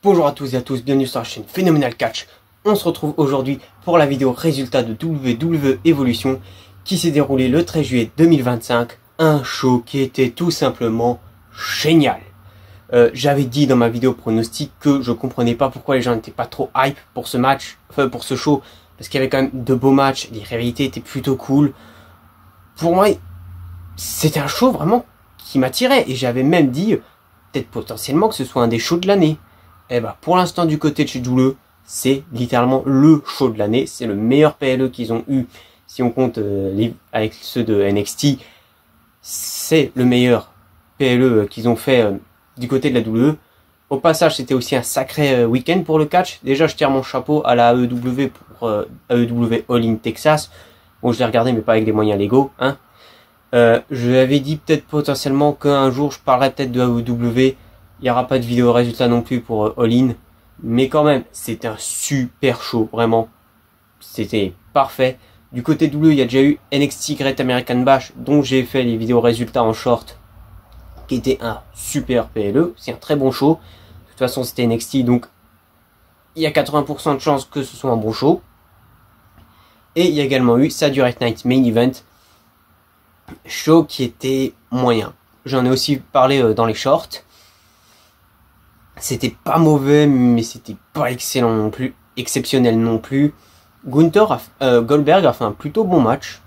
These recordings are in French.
Bonjour à tous et à tous, bienvenue sur la chaîne Phenomenal Catch. On se retrouve aujourd'hui pour la vidéo résultat de WWE Evolution qui s'est déroulé le 13 juillet 2025. Un show qui était tout simplement génial. J'avais dit dans ma vidéo pronostic que je comprenais pas pourquoi les gens n'étaient pas trop hype pour ce match, pour ce show, parce qu'il y avait quand même de beaux matchs, les rivalités étaient plutôt cool. Pour moi, c'était un show vraiment qui m'attirait et j'avais même dit peut-être potentiellement que ce soit un des shows de l'année. Et bah pour l'instant du côté de chez WWE, c'est littéralement le show de l'année, c'est le meilleur PLE qu'ils ont eu si on compte avec ceux de NXT. C'est le meilleur PLE qu'ils ont fait du côté de la WWE. Au passage, c'était aussi un sacré week-end pour le catch. Déjà, je tire mon chapeau à la AEW pour AEW All in Texas. Bon, je l'ai regardé, mais pas avec des moyens légaux. Hein. Je l'avais dit peut-être potentiellement qu'un jour, je parlerai peut-être de AEW. Il n'y aura pas de vidéo résultat non plus pour All In. Mais quand même, c'était un super show, vraiment. C'était parfait. Du côté de WWE, il y a déjà eu NXT Great American Bash, dont j'ai fait les vidéos résultats en short, qui était un super PLE. C'est un très bon show. De toute façon, c'était NXT, donc il y a 80% de chances que ce soit un bon show. Et il y a également eu Saturday Night Main Event, show qui était moyen. J'en ai aussi parlé dans les shorts. C'était pas mauvais, mais c'était pas excellent non plus, exceptionnel non plus. Goldberg a fait un plutôt bon match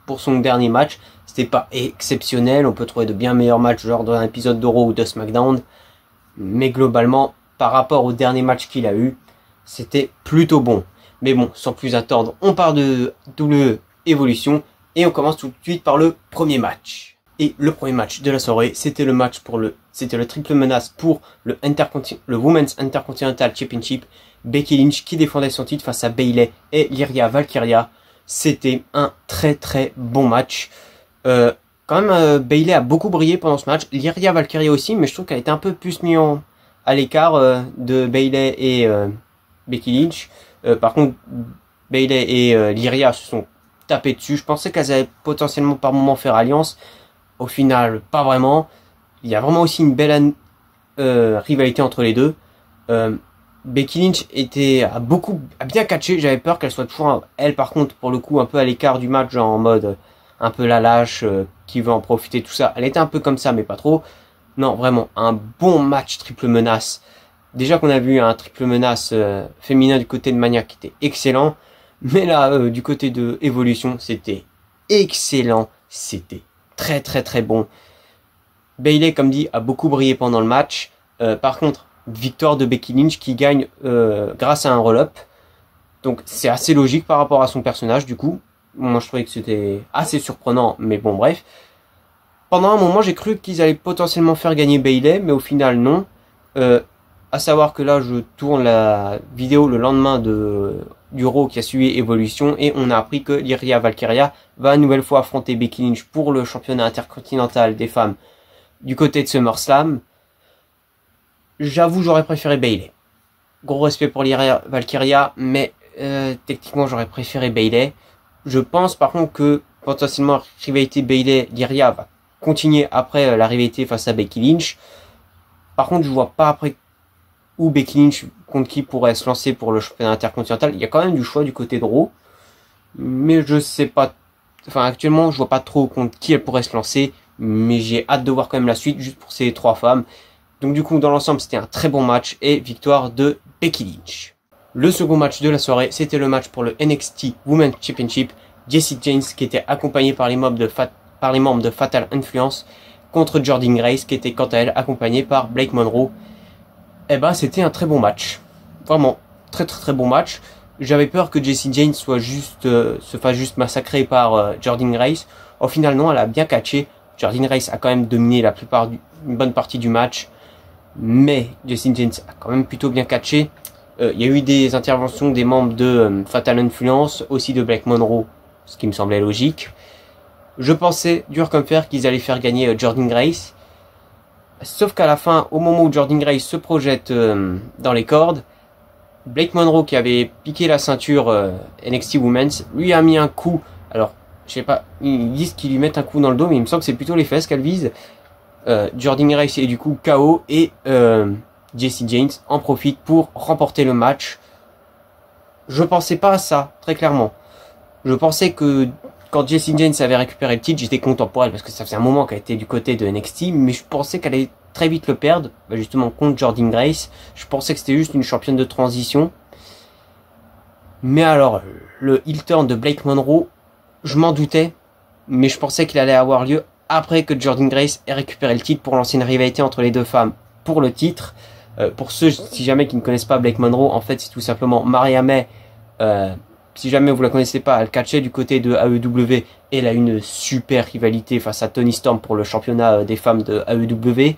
pour son dernier match. C'était pas exceptionnel, on peut trouver de bien meilleurs matchs, genre dans un épisode de Raw ou de SmackDown. Mais globalement, par rapport au dernier match qu'il a eu, c'était plutôt bon. Mais bon, sans plus attendre, on part de WWE Evolution et on commence tout de suite par le premier match. Et le premier match de la soirée, c'était le triple menace pour le Women's Intercontinental Championship. Becky Lynch qui défendait son titre face à Bayley et Lyria Valkyria. C'était un très très bon match. Quand même, Bayley a beaucoup brillé pendant ce match. Lyria Valkyria aussi, mais je trouve qu'elle était un peu plus mise à l'écart de Bayley et Becky Lynch. Par contre, Bayley et Lyria se sont tapés dessus. Je pensais qu'elles allaient potentiellement par moment faire alliance. Au final, pas vraiment. Il y a vraiment aussi une belle rivalité entre les deux. Becky Lynch a bien catché. J'avais peur qu'elle soit toujours, elle par contre, pour le coup, un peu à l'écart du match, genre en mode un peu la lâche, qui veut en profiter, tout ça. Elle était un peu comme ça, mais pas trop. Non, vraiment, un bon match triple menace. Déjà qu'on a vu un triple menace féminin du côté de Mania qui était excellent. Mais là, du côté de Evolution, c'était excellent. C'était très très très bon. Bayley, comme dit, a beaucoup brillé pendant le match. Par contre, victoire de Becky Lynch qui gagne grâce à un roll-up. Donc c'est assez logique par rapport à son personnage du coup. Moi je trouvais que c'était assez surprenant, mais bon bref. Pendant un moment j'ai cru qu'ils allaient potentiellement faire gagner Bayley, mais au final non. À savoir que là je tourne la vidéo le lendemain du Raw qui a suivi Evolution et on a appris que Lyria Valkyria va une nouvelle fois affronter Becky Lynch pour le championnat intercontinental des femmes du côté de SummerSlam. J'avoue, j'aurais préféré Bayley. Gros respect pour Lyria Valkyria, mais techniquement j'aurais préféré Bayley. Je pense par contre que potentiellement la rivalité Bayley-Lyria va continuer après la rivalité face à Becky Lynch. Par contre, je vois pas après où Becky Lynch contre qui pourrait se lancer pour le championnat intercontinental. Il y a quand même du choix du côté de Raw, mais je sais pas. Enfin, actuellement, je vois pas trop contre qui elle pourrait se lancer, mais j'ai hâte de voir quand même la suite juste pour ces trois femmes. Donc du coup, dans l'ensemble, c'était un très bon match et victoire de Becky Lynch. Le second match de la soirée, c'était le match pour le NXT Women's Championship. Jessie James qui était accompagnée par les membres de Fatal Influence contre Jordynne Grace qui était quant à elle accompagnée par Blake Monroe. Eh ben, c'était un très bon match. Vraiment, très très très bon match. J'avais peur que Jessie James se fasse juste massacrer par Jordynne Grace. Au final, non, elle a bien catché. Jordynne Grace a quand même dominé une bonne partie du match. Mais Jessie James a quand même plutôt bien catché. Il y a eu des interventions des membres de Fatal Influence, aussi de Blake Monroe, ce qui me semblait logique. Je pensais, dur comme fer, qu'ils allaient faire gagner Jordynne Grace. Sauf qu'à la fin, au moment où Jordynne Grace se projette dans les cordes, Blake Monroe, qui avait piqué la ceinture NXT Women's, lui a mis un coup. Alors, je sais pas, ils disent qu'ils lui mettent un coup dans le dos, mais il me semble que c'est plutôt les fesses qu'elle vise. Jordynne Grace est du coup KO et Jessie James en profite pour remporter le match. Je pensais pas à ça, très clairement. Je pensais que quand Jessie James avait récupéré le titre, j'étais content pour elle parce que ça faisait un moment qu'elle était du côté de NXT, mais je pensais qu'elle allait très vite le perdre, justement contre Jordynne Grace. Je pensais que c'était juste une championne de transition. Mais alors, le heel turn de Blake Monroe, je m'en doutais, mais je pensais qu'il allait avoir lieu après que Jordynne Grace ait récupéré le titre pour lancer une rivalité entre les deux femmes pour le titre. Pour ceux, si jamais qui ne connaissent pas Blake Monroe, en fait c'est tout simplement Maria May. Si jamais vous la connaissez pas, elle catchait du côté de AEW et elle a une super rivalité face à Toni Storm pour le championnat des femmes de AEW.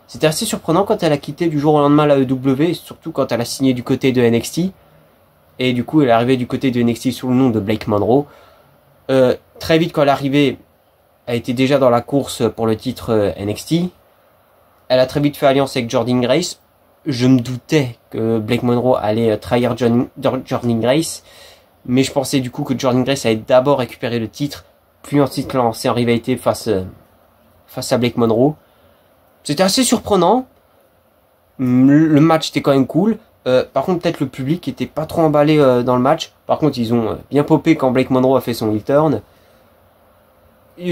C'était assez surprenant quand elle a quitté du jour au lendemain l'AEW, surtout quand elle a signé du côté de NXT. Et du coup elle est arrivée du côté de NXT sous le nom de Blake Monroe. Très vite quand elle est arrivée, elle était déjà dans la course pour le titre NXT. Elle a très vite fait alliance avec Jordynne Grace. Je me doutais que Blake Monroe allait trahir Jordynne Grace. Mais je pensais du coup que Jordynne Grace allait d'abord récupérer le titre, puis ensuite lancer en rivalité face à Blake Monroe. C'était assez surprenant. Le match était quand même cool. Par contre, peut-être le public était pas trop emballé dans le match. Par contre, ils ont bien popé quand Blake Monroe a fait son heel turn.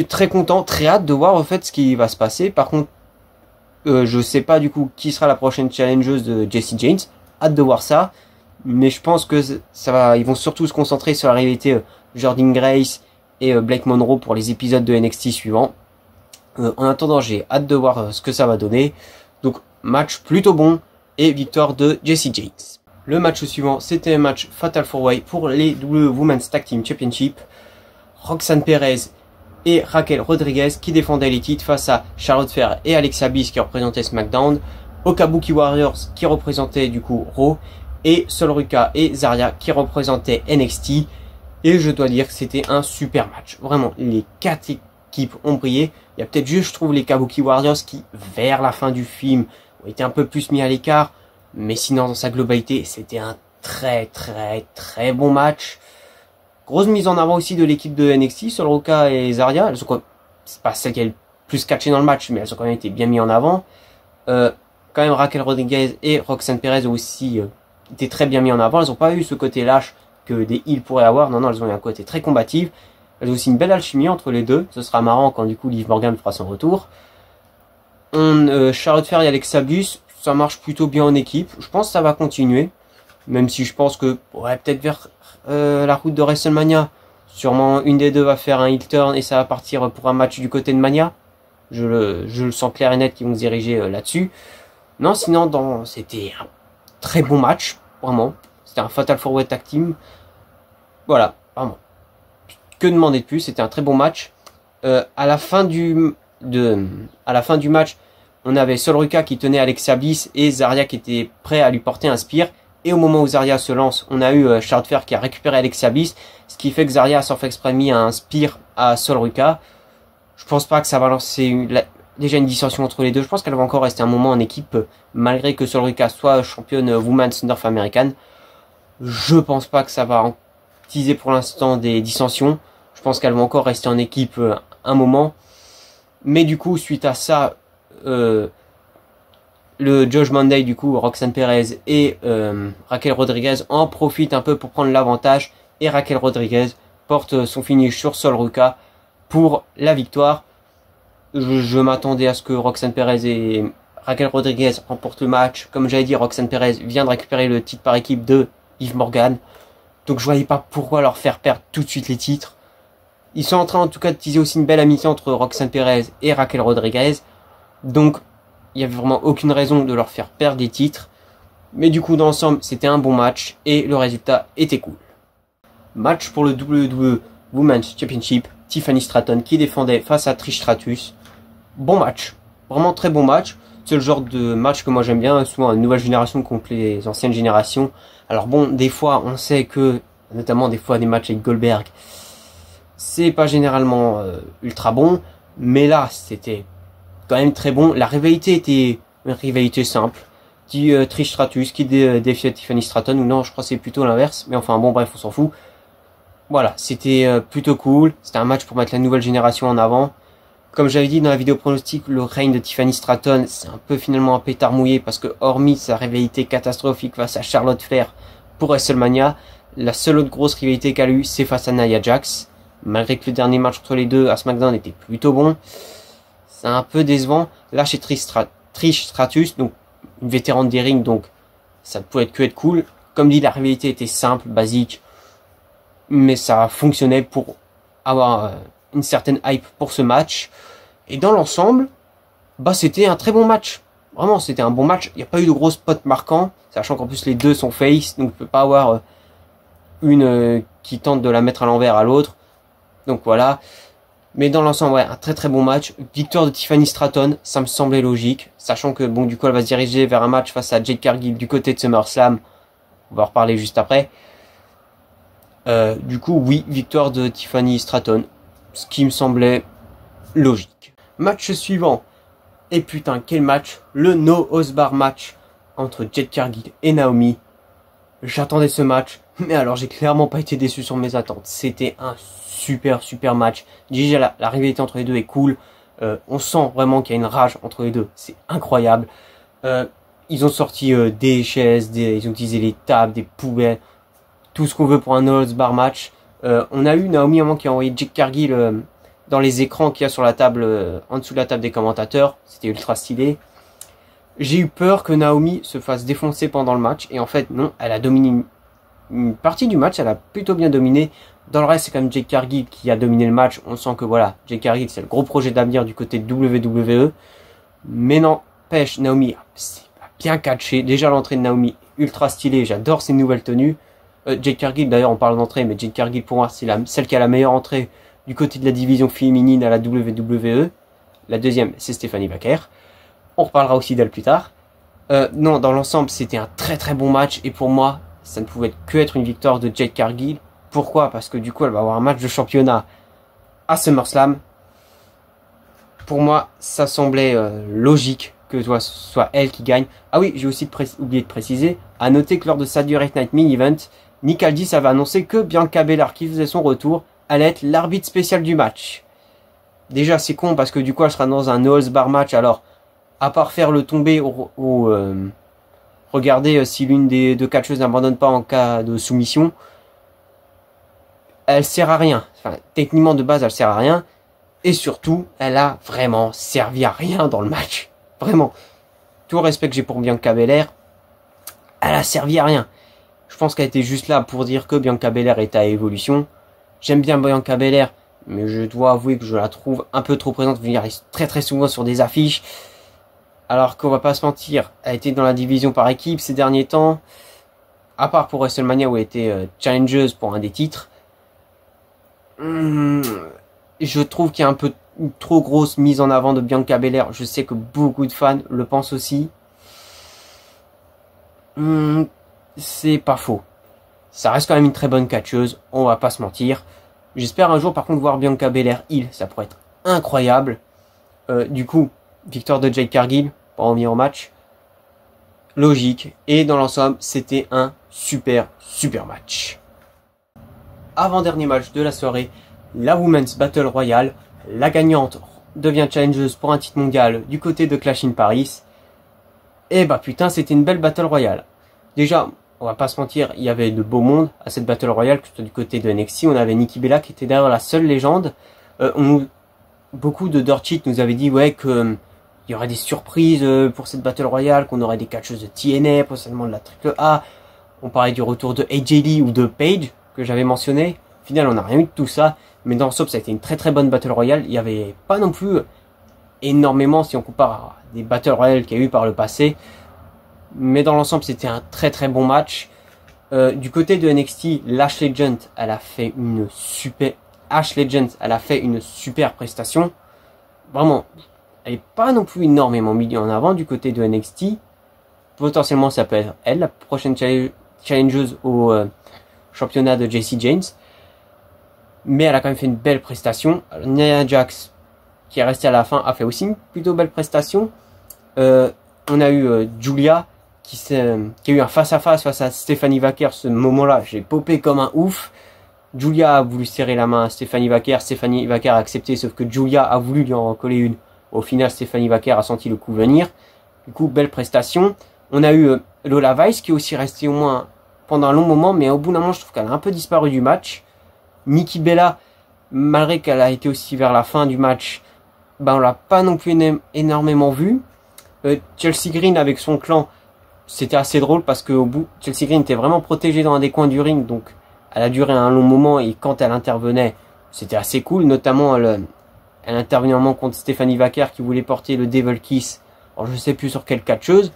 Très content, très hâte de voir en fait ce qui va se passer. Par contre, je sais pas du coup qui sera la prochaine challengeuse de Jessie James. Hâte de voir ça. Mais je pense que ça va, ils vont surtout se concentrer sur la rivalité Jordynne Grace et Blake Monroe pour les épisodes de NXT suivants. En attendant, j'ai hâte de voir ce que ça va donner. Donc, match plutôt bon et victoire de Jessie James. Le match suivant, c'était un match Fatal 4-Way pour les WWE Women's Tag Team Championship. Roxanne Perez et Raquel Rodriguez qui défendaient les titres face à Charlotte Flair et Alexa Bliss qui représentaient SmackDown, Okabuki Warriors qui représentaient du coup Raw, et Sol Ruka et Zarya qui représentaient NXT. Et je dois dire que c'était un super match. Vraiment, les 4 équipes ont brillé. Il y a peut-être juste, je trouve, les Kabuki Warriors qui, vers la fin du film, ont été un peu plus mis à l'écart. Mais sinon, dans sa globalité, c'était un très bon match. Grosse mise en avant aussi de l'équipe de NXT, Sol Ruka et Zarya. Elles sont, c'est pas celle qui a le plus catché dans le match, mais elles ont quand même été bien mis en avant. Quand même, Raquel Rodriguez et Roxanne Perez ont aussi été très bien mis en avant. Elles n'ont pas eu ce côté lâche que des heels pourraient avoir. Non, elles ont eu un côté très combatif. Elles ont aussi une belle alchimie entre les deux. Ce sera marrant quand du coup Liv Morgan fera son retour. Charlotte Flair et Alexa Bliss, ça marche plutôt bien en équipe. Je pense que ça va continuer. Même si je pense que, ouais, peut-être vers la route de WrestleMania, sûrement une des deux va faire un heel turn et ça va partir pour un match du côté de Mania. Je le sens clair et net qu'ils vont se diriger là-dessus. Non, sinon, c'était un très bon match, vraiment. C'était un Fatal 4-Way Tag Team. Voilà, vraiment. Que demander de plus, c'était un très bon match. À la fin du match, on avait Sol Ruka qui tenait Alexa Bliss et Zarya qui était prêt à lui porter un spear. Et au moment où Zarya se lance, on a eu Charlotte Flair qui a récupéré Alexa Bliss, ce qui fait que Zarya a sans fait exprès mis un spear à Sol Ruka. Je pense pas que ça va lancer déjà une dissension entre les deux. Je pense qu'elle va encore rester un moment en équipe, malgré que Sol Ruka soit championne Women's North American. Je pense pas que ça va teaser pour l'instant des dissensions. Je pense qu'elle va encore rester en équipe un moment. Mais du coup, suite à ça, le Judgment Day, du coup, Roxanne Perez et Raquel Rodriguez en profitent un peu pour prendre l'avantage. Et Raquel Rodriguez porte son finish sur Sol Ruka pour la victoire. Je m'attendais à ce que Roxanne Perez et Raquel Rodriguez remportent le match. Comme j'avais dit, Roxanne Perez vient de récupérer le titre par équipe de Liv Morgan. Donc je voyais pas pourquoi leur faire perdre tout de suite les titres. Ils sont en train en tout cas de teaser aussi une belle amitié entre Roxanne Perez et Raquel Rodriguez. Donc il n'y avait vraiment aucune raison de leur faire perdre des titres. Mais du coup dans l'ensemble c'était un bon match et le résultat était cool. Match pour le WWE Women's Championship. Tiffany Stratton qui défendait face à Trish Stratus. Bon match. Vraiment très bon match. C'est le genre de match que moi j'aime bien. Souvent une nouvelle génération contre les anciennes générations. Alors bon, des fois on sait que, notamment des fois des matchs avec Goldberg, c'est pas généralement ultra bon. Mais là c'était quand même très bon. La rivalité était une rivalité simple. Trish Stratus qui défiait Tiffany Stratton. Ou non, je crois que c'est plutôt l'inverse. Mais enfin bon, bref, on s'en fout. Voilà, c'était plutôt cool. C'était un match pour mettre la nouvelle génération en avant. Comme j'avais dit dans la vidéo pronostic, le règne de Tiffany Stratton, c'est un peu finalement un pétard mouillé parce que hormis sa rivalité catastrophique face à Charlotte Flair pour WrestleMania, la seule autre grosse rivalité qu'elle a eue, c'est face à Nia Jax. Malgré que le dernier match entre les deux à SmackDown était plutôt bon, c'est un peu décevant. Là, chez Trish Stratus, donc une vétérane des rings, donc ça ne pouvait que être cool. Comme dit, la rivalité était simple, basique, mais ça fonctionnait pour avoir une certaine hype pour ce match. Et dans l'ensemble, bah c'était un très bon match. Vraiment, c'était un bon match. Il n'y a pas eu de gros spots marquants, sachant qu'en plus les deux sont face, donc on peut pas avoir une qui tente de la mettre à l'envers à l'autre. Donc voilà. Mais dans l'ensemble, ouais, un très très bon match. Victoire de Tiffany Stratton, ça me semblait logique. Sachant que, bon, du coup, elle va se diriger vers un match face à Jade Cargill du côté de SummerSlam. On va en reparler juste après. Du coup, oui, victoire de Tiffany Stratton. Ce qui me semblait logique. Match suivant. Et putain, quel match. Le No Holds Bar match entre Jade Cargill et Naomi. J'attendais ce match. Mais alors, j'ai clairement pas été déçu sur mes attentes. C'était un super match. Déjà, la rivalité entre les deux est cool. On sent vraiment qu'il y a une rage entre les deux. C'est incroyable. Ils ont sorti des chaises, ils ont utilisé les tables, des poubelles. Tout ce qu'on veut pour un No Holds Bar match. On a eu Naomi avant qui a envoyé Jade Cargill dans les écrans qu'il y a sur la table, en dessous de la table des commentateurs. C'était ultra stylé. J'ai eu peur que Naomi se fasse défoncer pendant le match. Et en fait, non, elle a dominé une partie du match. Elle a plutôt bien dominé. Dans le reste, c'est quand même Jade Cargill qui a dominé le match. On sent que voilà, Jade Cargill, c'est le gros projet d'avenir du côté de WWE. Mais n'empêche, Naomi a bien catché. Déjà, l'entrée de Naomi, ultra stylée. J'adore ses nouvelles tenues. Jade Cargill, d'ailleurs, on parle d'entrée, mais Jade Cargill, pour moi, c'est celle qui a la meilleure entrée du côté de la division féminine à la WWE. La deuxième, c'est Stephanie Baker. On reparlera aussi d'elle plus tard. Non, dans l'ensemble, c'était un très bon match. Et pour moi, ça ne pouvait que être une victoire de Jade Cargill. Pourquoi? Parce que du coup, elle va avoir un match de championnat à SummerSlam. Pour moi, ça semblait logique que ce soit elle qui gagne. Ah oui, j'ai aussi oublié de préciser. À noter que lors de Saturday Night Main Event, Nick Aldis avait annoncé que Bianca Belair, qui faisait son retour, allait être l'arbitre spécial du match. Déjà, c'est con parce que du coup, elle sera dans un No Holds Bar match. Alors, à part faire le tomber regardez si l'une des deux catcheuses n'abandonne pas en cas de soumission, elle sert à rien. Enfin, techniquement de base, elle sert à rien. Et surtout, elle a vraiment servi à rien dans le match. Vraiment. Tout le respect que j'ai pour Bianca Belair, elle a servi à rien. Je pense qu'elle était juste là pour dire que Bianca Belair est à évolution. J'aime bien Bianca Belair, mais je dois avouer que je la trouve un peu trop présente. Elle arrive très souvent sur des affiches. Alors qu'on va pas se mentir, elle était dans la division par équipe ces derniers temps. À part pour WrestleMania où elle était challengeuse pour un des titres. Je trouve qu'il y a un peu une trop grosse mise en avant de Bianca Belair. Je sais que beaucoup de fans le pensent aussi. C'est pas faux. Ça reste quand même une très bonne catcheuse, on va pas se mentir. J'espère un jour par contre voir Bianca Belair heel, ça pourrait être incroyable. Du coup, victoire de Jade Cargill, pour en revenir au match. Logique. Et dans l'ensemble, c'était un super match. Avant-dernier match de la soirée, la Women's Battle Royale. La gagnante devient challengeuse pour un titre mondial du côté de Clash in Paris. Et bah putain, c'était une belle Battle Royale. Déjà, on va pas se mentir, il y avait de beaux mondes à cette Battle Royale, que ce soit du côté de NXT. On avait Nikki Bella qui était d'ailleurs la seule légende. Beaucoup de Dirt Sheet nous avaient dit ouais que il y aurait des surprises pour cette Battle Royale, qu'on aurait des catcheuses de TNA, potentiellement de la AAA. On parlait du retour de AJ Lee ou de Paige, que j'avais mentionné. Au final, on n'a rien eu de tout ça. Mais dans l'ensemble, ça a été une très bonne Battle Royale. Il n'y avait pas non plus énormément, si on compare à des Battle Royale qu'il y a eu par le passé. Mais dans l'ensemble, c'était un très bon match. Du côté de NXT, Lash Legend, elle a fait une super prestation. Vraiment, elle n'est pas non plus énormément mise en avant du côté de NXT. Potentiellement, ça peut être elle, la prochaine challengeuse au championnat de Jessie James. Mais elle a quand même fait une belle prestation. Nia Jax, qui est restée à la fin, a fait aussi une plutôt belle prestation. On a eu Julia, qui a eu un face-à-face face à Stephanie Baker. Ce moment-là, j'ai popé comme un ouf. Julia a voulu serrer la main à Stephanie Wacker a accepté, sauf que Julia a voulu lui en coller une. Au final, Stephanie Wacker a senti le coup venir. Du coup, belle prestation. On a eu Lola Weiss qui est aussi restée au moins pendant un long moment, mais au bout d'un moment, je trouve qu'elle a un peu disparu du match. Nikki Bella, malgré qu'elle a été aussi vers la fin du match, on l'a pas non plus énormément vue. Chelsea Green avec son clan, c'était assez drôle parce qu'au bout, Chelsea Green était vraiment protégée dans un des coins du ring, donc elle a duré un long moment et quand elle intervenait, c'était assez cool. Notamment, elle intervenait un moment contre Stephanie Wacker qui voulait porter le Devil Kiss. Alors je sais plus sur quelle catcheuse.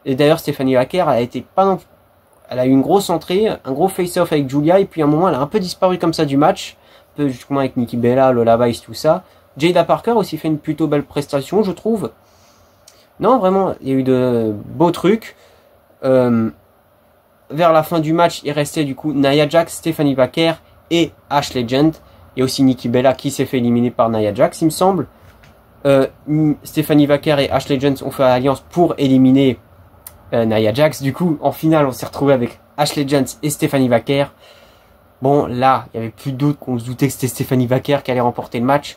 Et d'ailleurs, Stephanie Wacker, elle a eu une grosse entrée, un gros face-off avec Julia, et puis à un moment, elle a un peu disparu comme ça du match. Un peu justement avec Nikki Bella, Lola Weiss, tout ça. Jada Parker aussi fait une plutôt belle prestation, je trouve. Non, vraiment, il y a eu de beaux trucs. Vers la fin du match, il restait du coup Nia Jax, Stephanie Wacker et Ash Legend. Et aussi Nikki Bella qui s'est fait éliminer par Nia Jax, il me semble. Stephanie Wacker et Ash Legend ont fait alliance pour éliminer Nia Jax. Du coup, en finale, on s'est retrouvé avec Ash Legend et Stephanie Wacker. Bon, là, il n'y avait plus de doute qu'on se doutait que c'était Stephanie Wacker qui allait remporter le match.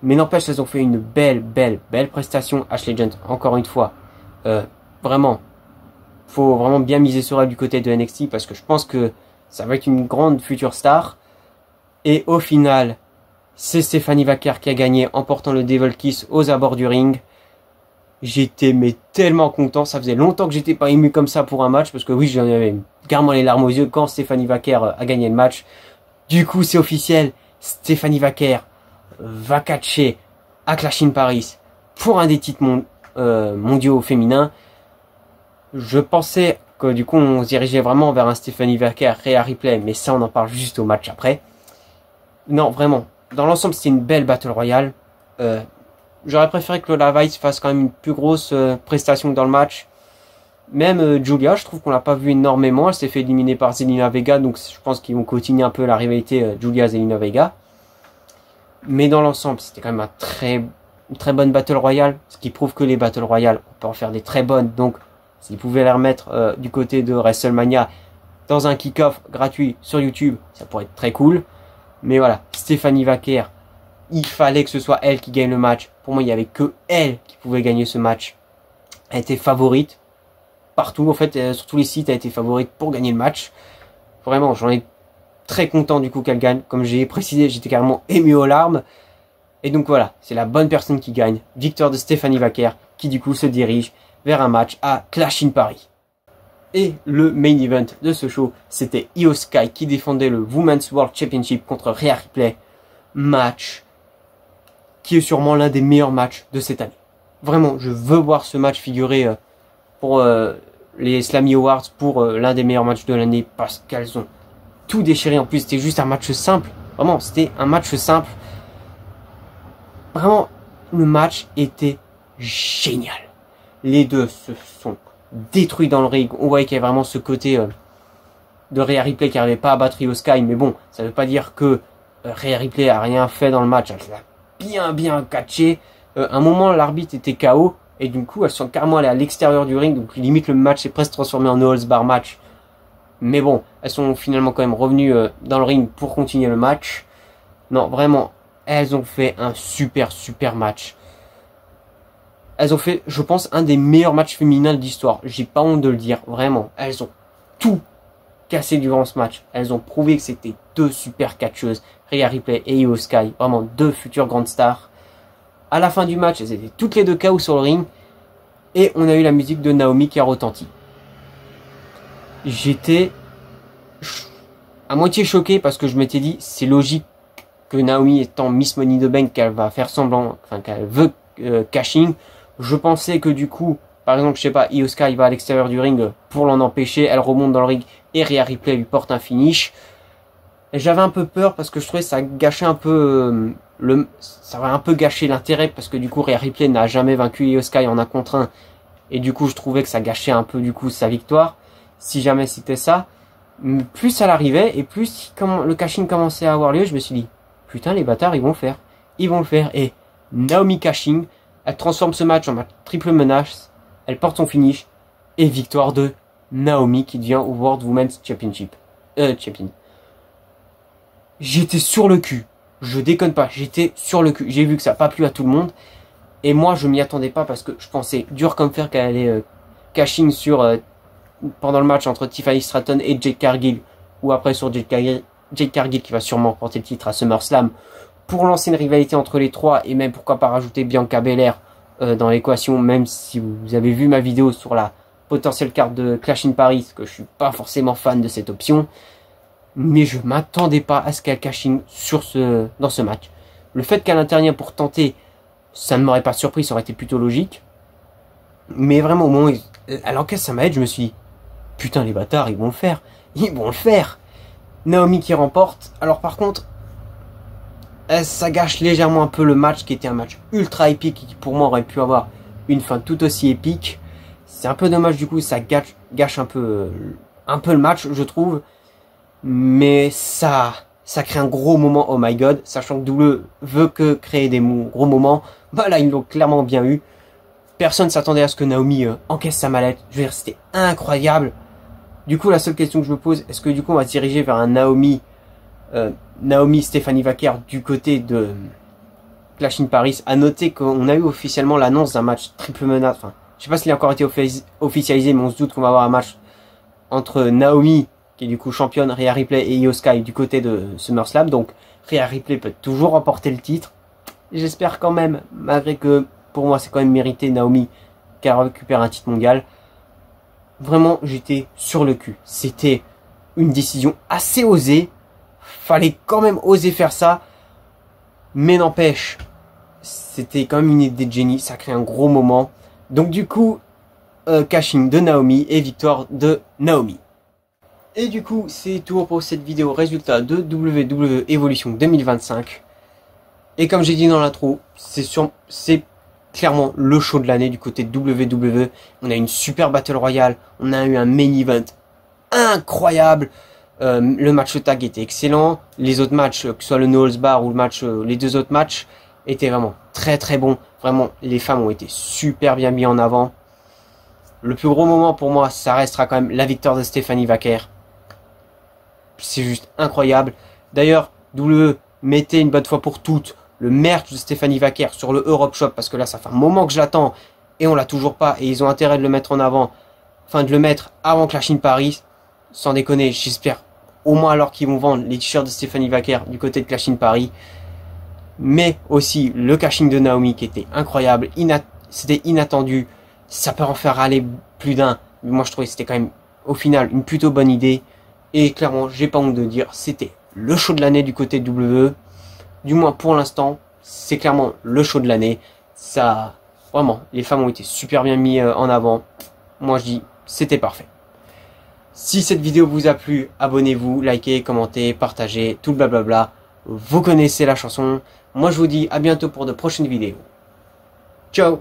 Mais n'empêche, elles ont fait une belle prestation. Ash Legend, encore une fois, vraiment, faut vraiment bien miser sur elle du côté de NXT parce que je pense que ça va être une grande future star. Et au final, c'est Stephanie Wacker qui a gagné en portant le Devil Kiss aux abords du ring. J'étais tellement content, ça faisait longtemps que j'étais pas ému comme ça pour un match parce que oui, j'en avais carrément les larmes aux yeux quand Stephanie Wacker a gagné le match. Du coup, c'est officiel, Stephanie Wacker va catcher à Clash in Paris pour un des titres mondiaux féminins. Je pensais que du coup on se dirigeait vraiment vers un Stephanie Wacker Rhea Ripley, mais ça on en parle juste au match après. Non, vraiment, dans l'ensemble c'était une belle Battle Royale. J'aurais préféré que Lola Weiss fasse quand même une plus grosse prestation dans le match. Même Julia, je trouve qu'on l'a pas vu énormément, elle s'est fait éliminer par Zelina Vega, donc je pense qu'ils vont continuer un peu la rivalité Julia-Zelina Vega. Mais dans l'ensemble, c'était quand même une très bonne Battle Royale, ce qui prouve que les Battle Royale, on peut en faire des très bonnes. Donc, s'ils pouvaient les remettre du côté de WrestleMania dans un kick-off gratuit sur YouTube, ça pourrait être très cool. Mais voilà, Stephanie Wacker, il fallait que ce soit elle qui gagne le match. Pour moi, il n'y avait que elle qui pouvait gagner ce match. Elle était favorite partout, en fait, sur tous les sites, elle était favorite pour gagner le match. Vraiment, j'en ai très content du coup qu'elle gagne. Comme j'ai précisé, j'étais carrément ému aux larmes. Et donc voilà, c'est la bonne personne qui gagne. Victoire de Stephanie Wacker qui du coup se dirige vers un match à Clash in Paris. Et le main event de ce show, c'était Io Sky qui défendait le Women's World Championship contre Rhea Ripley. Match qui est sûrement l'un des meilleurs matchs de cette année. Vraiment, je veux voir ce match figurer pour les Slammy Awards pour l'un des meilleurs matchs de l'année parce qu'elles ont tout déchiré. En plus, c'était juste un match simple. Vraiment, c'était un match simple. Vraiment, le match était génial. Les deux se sont détruits dans le ring. On voyait qu'il y avait vraiment ce côté de Rhea Ripley qui n'arrivait pas à battre Io Sky. Mais bon, ça ne veut pas dire que Rhea Ripley a rien fait dans le match. Elle l'a bien catché. Un moment, l'arbitre était KO. Et du coup, elles sont carrément allées à l'extérieur du ring. Donc limite, le match est presque transformé en no-holds bar match. Mais bon, elles sont finalement quand même revenues dans le ring pour continuer le match. Non, vraiment, elles ont fait un super match. Elles ont fait, je pense, un des meilleurs matchs féminins de l'histoire. J'ai pas honte de le dire, vraiment. Elles ont tout cassé durant ce match. Elles ont prouvé que c'était deux super catcheuses. Rhea Ripley et Io Sky, vraiment deux futures grandes stars. À la fin du match, elles étaient toutes les deux KO sur le ring. Et on a eu la musique de Naomi qui a retenti. J'étais à moitié choqué parce que je m'étais dit, c'est logique que Naomi étant Miss Money in the Bank, qu'elle va faire semblant, enfin qu'elle veut cashing. Je pensais que du coup, par exemple, je sais pas, Io Sky va à l'extérieur du ring pour l'en empêcher, elle remonte dans le ring et Rhea Ripley lui porte un finish. J'avais un peu peur parce que je trouvais que ça gâchait un peu ça va un peu gâcher l'intérêt parce que du coup Rhea Ripley n'a jamais vaincu Io Sky en 1 contre 1 et du coup je trouvais que ça gâchait un peu du coup sa victoire si jamais c'était ça. Plus ça l'arrivait et plus le cashing commençait à avoir lieu, je me suis dit putain les bâtards ils vont le faire et Naomi cashing, elle transforme ce match en match triple menace, elle porte son finish et victoire de Naomi qui devient World Women's Championship champion. j'étais sur le cul. Je déconne pas, j'étais sur le cul. J'ai vu que ça n'a pas plu à tout le monde. Et moi, je m'y attendais pas parce que je pensais dur comme fer qu'elle allait cash-in sur pendant le match entre Tiffany Stratton et Jade Cargill. Ou après sur Jade Cargill qui va sûrement porter le titre à SummerSlam. Pour lancer une rivalité entre les trois et même pourquoi pas rajouter Bianca Belair dans l'équation. Même si vous avez vu ma vidéo sur la potentielle carte de Clash in Paris, que je suis pas forcément fan de cette option. Mais je m'attendais pas à ce qu'elle cash-in dans ce match. Le fait qu'elle intervienne pour tenter, ça ne m'aurait pas surpris, ça aurait été plutôt logique. Mais vraiment, au moment où elle encaisse sa manette, je me suis dit, putain, les bâtards, ils vont le faire. Ils vont le faire. Naomi qui remporte. Alors par contre, ça gâche légèrement un peu le match, qui était un match ultra épique, et qui pour moi aurait pu avoir une fin tout aussi épique. C'est un peu dommage, du coup, ça gâche un peu le match, je trouve. Mais ça crée un gros moment, oh my god, sachant que WWE veut que créer des gros moments. Bah là, ils l'ont clairement bien eu. Personne s'attendait à ce que Naomi encaisse sa mallette. Je veux dire, c'était incroyable. Du coup, la seule question que je me pose, est-ce que du coup on va se diriger vers un Naomi Stephanie Vaquer du côté de Clash in Paris? À noter qu'on a eu officiellement l'annonce d'un match triple menace. Enfin, je sais pas s'il a encore été officialisé, mais on se doute qu'on va avoir un match entre Naomi, qui est du coup championne, Rhea Ripley et Io Sky du côté de SummerSlam. Donc Rhea Ripley peut toujours remporter le titre. J'espère quand même, malgré que pour moi c'est quand même mérité Naomi qu'elle récupère un titre mondial. Vraiment, j'étais sur le cul. C'était une décision assez osée. Fallait quand même oser faire ça. Mais n'empêche, c'était quand même une idée de génie. Ça crée un gros moment. Donc du coup, cash-in de Naomi et victoire de Naomi. Et du coup, c'est tout pour cette vidéo résultat de WWE Evolution 2025. Et comme j'ai dit dans l'intro, c'est clairement le show de l'année du côté de WWE. On a une super Battle Royale, on a eu un main event incroyable. Le match tag était excellent. Les autres matchs, que ce soit le No Holds Bar ou les deux autres matchs, étaient vraiment très très bons. Vraiment, les femmes ont été super bien mis en avant. Le plus gros moment pour moi, ça restera quand même la victoire de Stephanie Vaquer. C'est juste incroyable. D'ailleurs, WWE, mettez une bonne fois pour toutes le merch de Stephanie Vaquer sur le Europe Shop, parce que là ça fait un moment que je l'attends et on l'a toujours pas, et ils ont intérêt de le mettre en avant, enfin de le mettre avant Clash in Paris. Sans déconner, j'espère au moins alors qu'ils vont vendre les t-shirts de Stephanie Vaquer du côté de Clash in Paris. Mais aussi le cashing de Naomi qui était incroyable, c'était inattendu, ça peut en faire râler plus d'un, mais moi je trouvais que c'était quand même au final une plutôt bonne idée. Et clairement, j'ai pas honte de dire, c'était le show de l'année du côté de WWE. Du moins pour l'instant, c'est clairement le show de l'année. Ça, vraiment, les femmes ont été super bien mis en avant. Moi je dis, c'était parfait. Si cette vidéo vous a plu, abonnez-vous, likez, commentez, partagez, tout le blablabla. Vous connaissez la chanson. Moi je vous dis à bientôt pour de prochaines vidéos. Ciao!